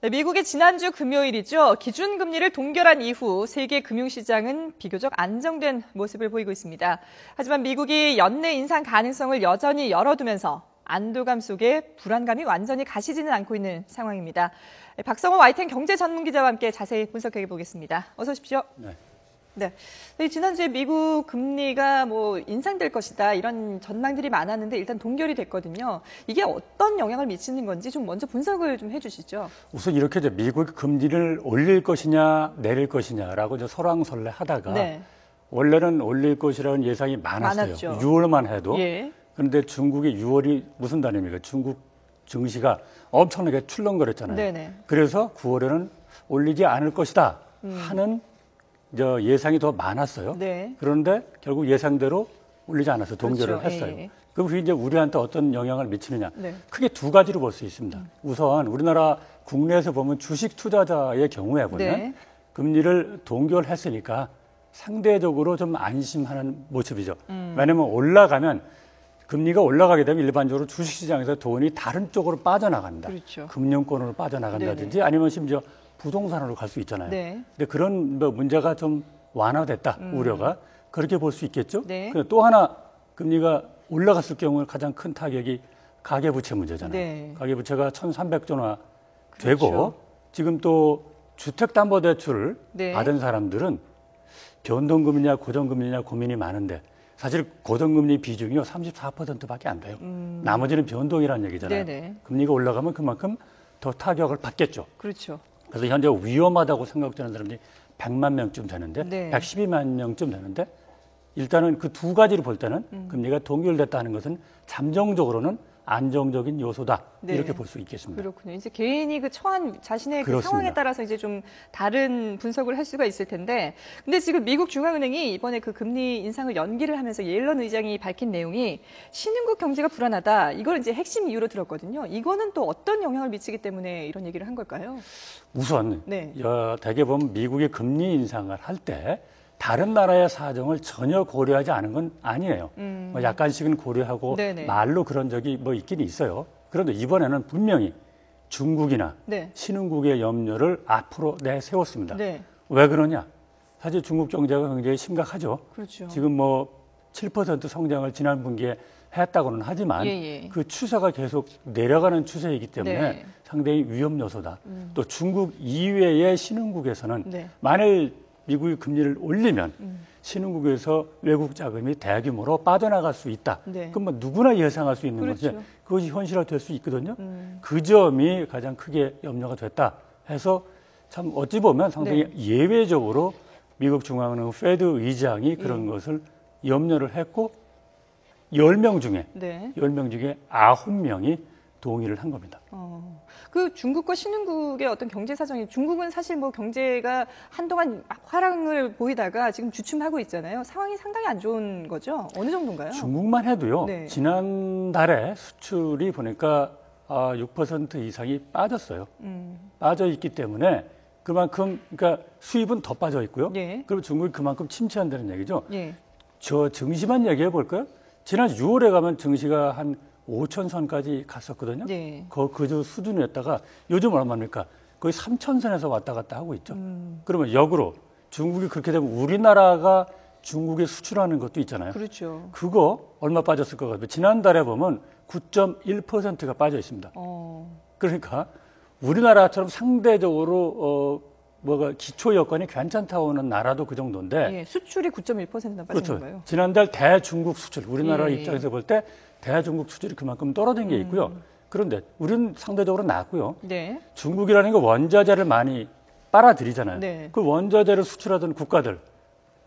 네, 미국의 지난주 금요일이죠. 기준금리를 동결한 이후 세계 금융시장은 비교적 안정된 모습을 보이고 있습니다. 하지만 미국이 연내 인상 가능성을 여전히 열어두면서 안도감 속에 불안감이 완전히 가시지는 않고 있는 상황입니다. 박성호 YTN 경제전문기자와 함께 자세히 분석해 보겠습니다. 어서 오십시오. 네. 지난주에 미국 금리가 인상될 것이다 이런 전망들이 많았는데 일단 동결이 됐거든요. 이게 어떤 영향을 미치는 건지 좀 먼저 분석을 좀 해주시죠. 우선 이렇게 미국이 금리를 올릴 것이냐 내릴 것이냐라고 설왕설래하다가 원래는 올릴 것이라는 예상이 많았어요. 6월만 해도. 그런데 중국이 6월이 무슨 달입니까? 중국 증시가 엄청나게 출렁거렸잖아요. 그래서 9월에는 올리지 않을 것이다 하는 예상이 더 많았어요. 그런데 결국 예상대로 올리지 않아서 동결을 했어요. 그럼 그게 이제 우리한테 어떤 영향을 미치느냐? 크게 두 가지로 볼 수 있습니다. 우선 우리나라 국내에서 보면 주식 투자자의 경우에 보면 금리를 동결했으니까 상대적으로 좀 안심하는 모습이죠. 왜냐하면 올라가면 금리가 올라가게 되면 일반적으로 주식시장에서 돈이 다른 쪽으로 빠져나간다. 금융권으로 빠져나간다든지 아니면 심지어 부동산으로 갈 수 있잖아요. 근데 그런 문제가 좀 완화됐다, 우려가. 그렇게 볼 수 있겠죠. 또 하나 금리가 올라갔을 경우에 가장 큰 타격이 가계부채 문제잖아요. 가계부채가 1,300조나 되고 지금 또 주택담보대출을 받은 사람들은 변동금리냐 고정금리냐 고민이 많은데 사실 고정금리 비중이요 34%밖에 안 돼요. 나머지는 변동이라는 얘기잖아요. 금리가 올라가면 그만큼 더 타격을 받겠죠. 그래서 현재 위험하다고 생각되는 사람들이 100만 명쯤 되는데 112만 명쯤 되는데 일단은 그 두 가지를 볼 때는 금리가 동결됐다는 것은 잠정적으로는 안정적인 요소다. 이렇게 볼 수 있겠습니다. 그렇군요. 이제 개인이 처한 자신의 그 상황에 따라서 이제 좀 다른 분석을 할 수가 있을 텐데, 근데 지금 미국 중앙은행이 이번에 그 금리 인상을 연기를 하면서 옐런 의장이 밝힌 내용이 신흥국 경제가 불안하다. 이걸 이제 핵심 이유로 들었거든요. 이거는 또 어떤 영향을 미치기 때문에 이런 얘기를 한 걸까요? 우선 대개 보면 미국의 금리 인상을 할 때 다른 나라의 사정을 전혀 고려하지 않은 건 아니에요. 약간씩은 고려하고 말로 그런 적이 있긴 있어요. 그런데 이번에는 분명히 중국이나 신흥국의 염려를 앞으로 내세웠습니다. 왜 그러냐? 사실 중국 경제가 굉장히 심각하죠. 지금 7% 성장을 지난 분기에 했다고는 하지만 그 추세가 계속 내려가는 추세이기 때문에 상당히 위험 요소다. 또 중국 이외의 신흥국에서는 만일 미국이 금리를 올리면 신흥국에서 외국 자금이 대규모로 빠져나갈 수 있다. 그건 누구나 예상할 수 있는 것이 그것이 현실화될 수 있거든요. 그 점이 가장 크게 염려가 됐다 해서 참 어찌 보면 상당히 예외적으로 미국 중앙은행 페드 의장이 그런 것을 염려를 했고 10명 중에 9명이 동의를 한 겁니다. 그 중국과 신흥국의 어떤 경제 사정이 중국은 사실 경제가 한동안 화랑을 보이다가 지금 주춤하고 있잖아요. 상황이 상당히 안 좋은 거죠. 어느 정도인가요? 중국만 해도요. 지난달에 수출이 보니까 6% 이상이 빠졌어요. 빠져 있기 때문에 그만큼 그러니까 수입은 더 빠져 있고요. 그리고 중국이 그만큼 침체한다는 얘기죠. 저 증시만 얘기해 볼까요? 지난 6월에 가면 증시가 한 5,000선까지 갔었거든요. 그 수준이었다가 요즘 얼마입니까? 거의 3,000선에서 왔다 갔다 하고 있죠. 그러면 역으로 중국이 그렇게 되면 우리나라가 중국에 수출하는 것도 있잖아요. 그거 얼마 빠졌을 것 같아요? 지난달에 보면 9.1%가 빠져 있습니다. 그러니까 우리나라처럼 상대적으로 기초 여건이 괜찮다고 하는 나라도 그 정도인데 수출이 9.1%나 빠진 거예요. 지난달 대중국 수출, 우리나라 입장에서 볼 때 대중국 수출이 그만큼 떨어진 게 있고요. 그런데 우리는 상대적으로 낮고요. 중국이라는 게 원자재를 많이 빨아들이잖아요. 그 원자재를 수출하던 국가들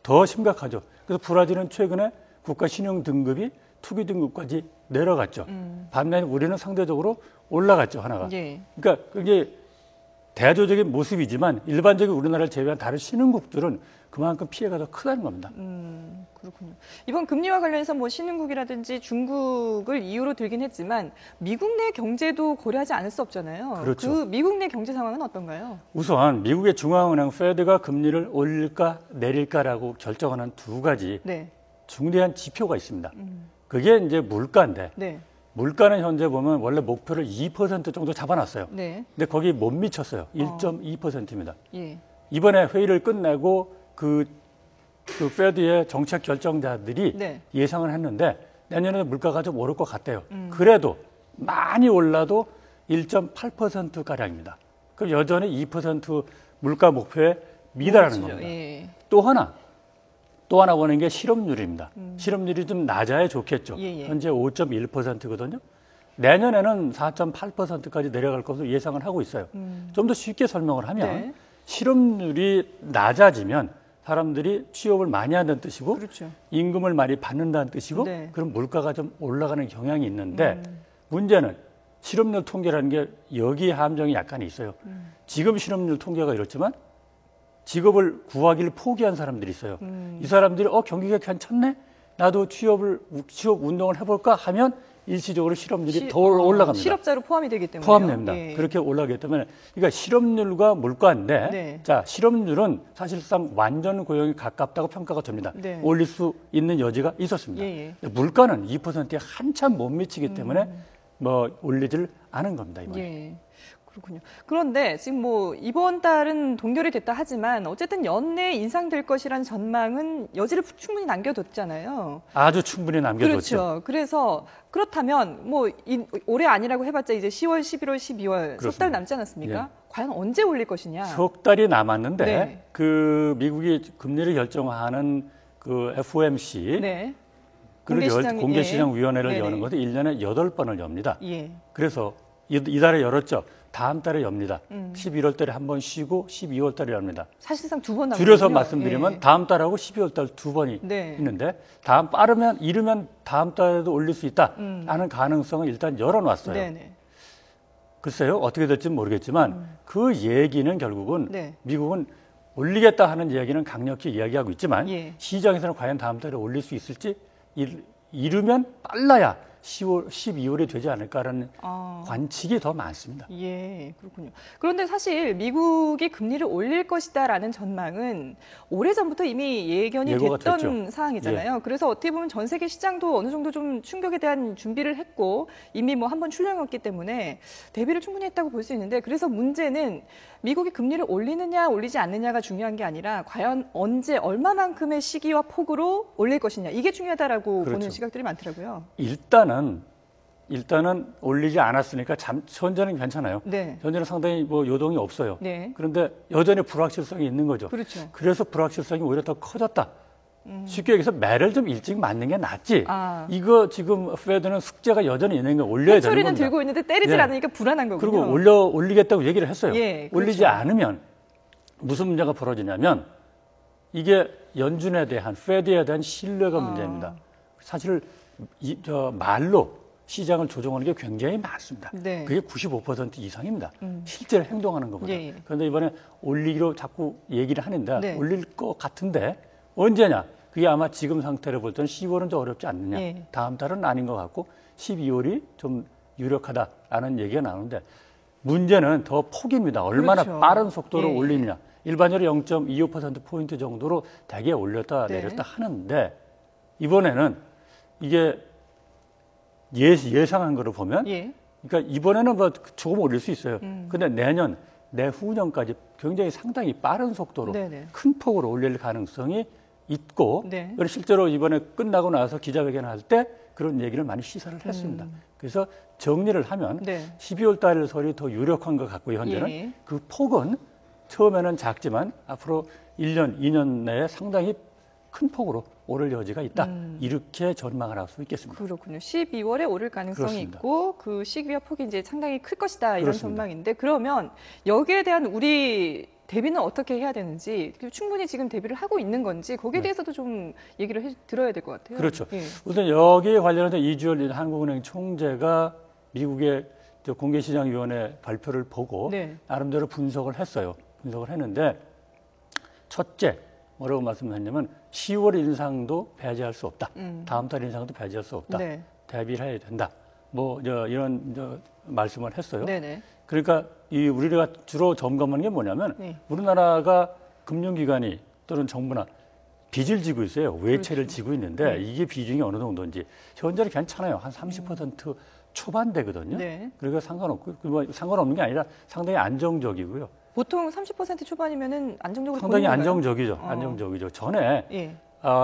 더 심각하죠. 그래서 브라질은 최근에 국가 신용 등급이 투기 등급까지 내려갔죠. 반면에 우리는 상대적으로 올라갔죠, 하나가. 그러니까 그게 대조적인 모습이지만 일반적인 우리나라를 제외한 다른 신흥국들은 그만큼 피해가 더 크다는 겁니다. 그렇군요. 이번 금리와 관련해서 신흥국이라든지 중국을 이유로 들긴 했지만 미국 내 경제도 고려하지 않을 수 없잖아요. 그 미국 내 경제 상황은 어떤가요? 우선 미국의 중앙은행 페드가 금리를 올릴까 내릴까라고 결정하는 두 가지 중대한 지표가 있습니다. 그게 이제 물가인데 물가는 현재 보면 원래 목표를 2% 정도 잡아놨어요. 네. 근데 거기 못 미쳤어요. 1.2%입니다. 예. 이번에 회의를 끝내고 그 페드의 정책 결정자들이 네. 예상을 했는데 내년에 물가가 좀 오를 것 같대요. 그래도 많이 올라도 1.8%가량입니다. 그럼 여전히 2% 물가 목표에 미달하는 겁니다. 예. 또 하나 보는 게 실업률입니다. 실업률이 좀 낮아야 좋겠죠. 예. 현재 5.1%거든요. 내년에는 4.8%까지 내려갈 것으로 예상을 하고 있어요. 좀 더 쉽게 설명을 하면 네. 실업률이 낮아지면 사람들이 취업을 많이 한다는 뜻이고 그렇죠. 임금을 많이 받는다는 뜻이고 네. 그럼 물가가 좀 올라가는 경향이 있는데 문제는 실업률 통계라는 게 여기 함정이 약간 있어요. 지금 실업률 통계가 이렇지만 직업을 구하기를 포기한 사람들이 있어요. 이 사람들이 경기가 괜찮네? 나도 취업 운동을 해볼까 하면 일시적으로 실업률이 더 올라갑니다. 실업자로 포함이 되기 때문에. 포함됩니다. 예. 그렇게 올라가기 때문에 그러니까 실업률과 물가인데 네. 자 실업률은 사실상 완전 고용이 가깝다고 평가가 됩니다. 네. 올릴 수 있는 여지가 있었습니다. 예. 물가는 2%에 한참 못 미치기 때문에 올리질 않은 겁니다. 이번에. 예. 그렇군요. 그런데 지금 이번 달은 동결이 됐다 하지만 어쨌든 연내에 인상될 것이라는 전망은 여지를 충분히 남겨뒀잖아요. 아주 충분히 남겨뒀죠. 그렇죠. 그래서 그렇다면 올해 아니라고 해봤자 이제 10월, 11월, 12월 석 달 남지 않았습니까? 예. 과연 언제 올릴 것이냐? 석 달이 남았는데 네. 그 미국이 금리를 결정하는 그 FOMC 네. 공개시장위원회를 여는 것은 1년에 8번을 엽니다. 예. 그래서 이달에 열었죠. 다음 달에 엽니다. 11월 달에 한 번 쉬고 12월 달에 엽니다. 사실상 2번 남았거든요. 줄여서 말씀드리면 다음 달하고 12월 달 2번이 네. 있는데 이르면 다음 달에도 올릴 수 있다라는 가능성을 일단 열어놨어요. 네네. 글쎄요. 어떻게 될지는 모르겠지만 그 얘기는 결국은 네. 미국은 올리겠다 하는 이야기는 강력히 이야기하고 있지만 예. 시장에서는 과연 다음 달에 올릴 수 있을지 이르면 빨라야 10월, 12월이 되지 않을까라는 관측이 더 많습니다. 예, 그렇군요. 그런데 사실 미국이 금리를 올릴 것이다라는 전망은 오래전부터 이미 예견이 됐던 됐죠. 사항이잖아요. 예. 그래서 어떻게 보면 전 세계 시장도 어느 정도 좀 충격에 대한 준비를 했고 이미 한번 출렁였기 때문에 대비를 충분히 했다고 볼 수 있는데 그래서 문제는 미국이 금리를 올리느냐 올리지 않느냐가 중요한 게 아니라 과연 언제 얼마만큼의 시기와 폭으로 올릴 것이냐 이게 중요하다라고 그렇죠. 보는 시각들이 많더라고요. 일단은 올리지 않았으니까 현재는 괜찮아요. 네. 현재는 상당히 요동이 없어요. 네. 그런데 여전히 불확실성이 있는 거죠. 그렇죠. 그래서 불확실성이 오히려 더 커졌다. 쉽게 얘기해서 매를 좀 일찍 맞는 게 낫지. 이거 지금 페드는 숙제가 여전히 있는 거 올려야 되는 겁니다. 소리는 들고 있는데 때리질 않으니까 불안한 거군요. 그리고 올리겠다고 얘기를 했어요. 예, 그렇죠. 올리지 않으면 무슨 문제가 벌어지냐면 이게 연준에 대한 페드에 대한 신뢰가 문제입니다. 사실 말로 시장을 조종하는 게 굉장히 많습니다. 네. 그게 95% 이상입니다. 실제로 행동하는 것보다. 예. 그런데 이번에 올리기로 자꾸 얘기를 하는데 네. 올릴 것 같은데 언제냐? 그게 아마 지금 상태로 볼 때는 10월은 좀 어렵지 않느냐. 예. 다음 달은 아닌 것 같고 12월이 좀 유력하다라는 얘기가 나오는데 문제는 더 폭입니다. 얼마나 그렇죠. 빠른 속도로 예. 올리느냐. 일반적으로 0.25%포인트 정도로 대개 올렸다 네. 내렸다 하는데 이번에는 이게 예상한 거를 보면 예. 그러니까 이번에는 조금 올릴 수 있어요. 근데 내후년까지 굉장히 상당히 빠른 속도로 네네. 큰 폭으로 올릴 가능성이 있고 네. 실제로 이번에 끝나고 나서 기자회견할 때 그런 얘기를 많이 시사를 했습니다. 그래서 정리를 하면 네. 12월 달 설이 더 유력한 것 같고요. 현재는 예. 그 폭은 처음에는 작지만 앞으로 1년, 2년 내에 상당히 큰 폭으로 오를 여지가 있다. 이렇게 전망을 할 수 있겠습니다. 그렇군요. 12월에 오를 가능성이 그렇습니다. 있고 그 시기와 폭이 이제 상당히 클 것이다 이런 그렇습니다. 전망인데 그러면 여기에 대한 우리 대비는 어떻게 해야 되는지 충분히 지금 대비를 하고 있는 건지 거기에 대해서도 좀 얘기를 들어야 될 것 같아요. 그렇죠. 예. 우선 여기에 관련해서 이주열 한국은행 총재가 미국의 공개시장위원회 발표를 보고 네. 나름대로 분석을 했어요. 분석을 했는데 첫째 뭐라고 말씀하셨냐면 10월 인상도 배제할 수 없다. 다음 달 인상도 배제할 수 없다. 네. 대비를 해야 된다. 이런 말씀을 했어요. 네네. 그러니까 우리가 주로 점검하는 게 뭐냐면 네. 우리나라가 금융기관이 또는 정부나 빚을 지고 있어요. 외채를 그렇죠. 지고 있는데 이게 비중이 어느 정도인지 현재는 괜찮아요. 한 30% 초반대거든요. 네. 그러니까 상관없는 게 아니라 상당히 안정적이고요. 보통 30% 초반이면은 안정적으로 상당히 보이는 안정적이죠. 안정적이죠. 전에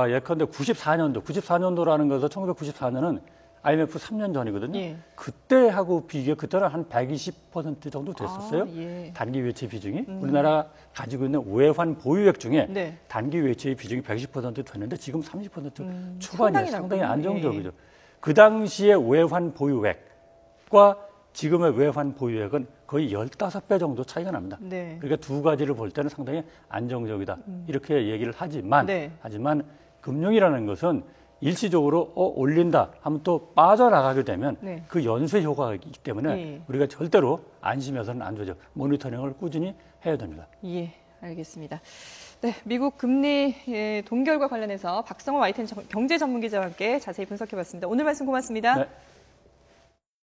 예컨대 94년도라는 것은 1994년은 IMF 3년 전이거든요. 그때하고 비교해 그때는 한 120% 정도 됐었어요. 단기 외채 비중이. 우리나라가 가지고 있는 외환 보유액 중에 단기 외채의 비중이 120% 됐는데 지금 30% 초반이에요. 상당히 안정적이죠. 그 당시의 외환 보유액과 지금의 외환 보유액은 거의 15배 정도 차이가 납니다. 그러니까 두 가지를 볼 때는 상당히 안정적이다. 이렇게 얘기를 하지만 금융이라는 것은 일시적으로 올린다 하면 또 빠져나가게 되면 그 연쇄 효과가 있기 때문에 우리가 절대로 안심해서는 안 되죠. 모니터링을 꾸준히 해야 됩니다. 예, 알겠습니다. 네, 미국 금리 동결과 관련해서 박성호 YTN 경제 전문기자와 함께 자세히 분석해봤습니다. 오늘 말씀 고맙습니다. 네.